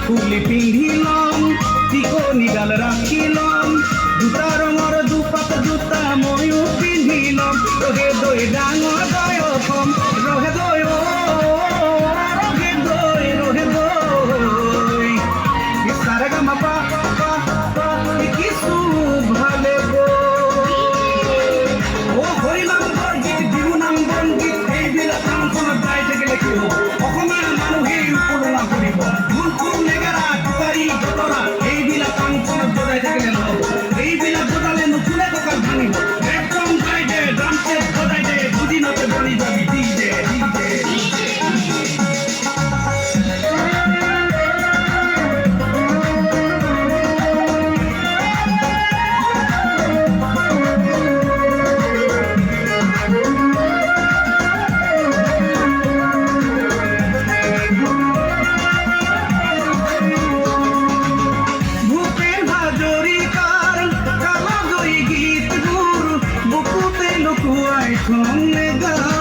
ফুলি পিন্ধিলাম টিকনি ডাল রাখিলাম দুটা রঙৰ দুপাত জোতা ময়ো পিন্ধিলাম ৰহে দৈ ডাঙৰ দৈ অসম ৰহে দৈ ৰহে দৈ সারে গামা পা পা পা কিছু ভালে ও হইলাম বৰগীত বিহু নাম বনগীত এইবিলাক কামখনত গাই থাকিলে কি হ'ব অসমীয়া মানুহে উপলুঙা কৰিব ঢোল নেগেৰা টোকাৰী জতৰা এইবিলাক কামখনত বজাই থাকিলে নহ'ব এইবিলাক বজালে নুশুনে কঁকাল ভাঙিব একদম গাই দে ড্ৰাম ছেট বজাই দে দুদিনতে বনি যাবি ডিজে ডিজে Come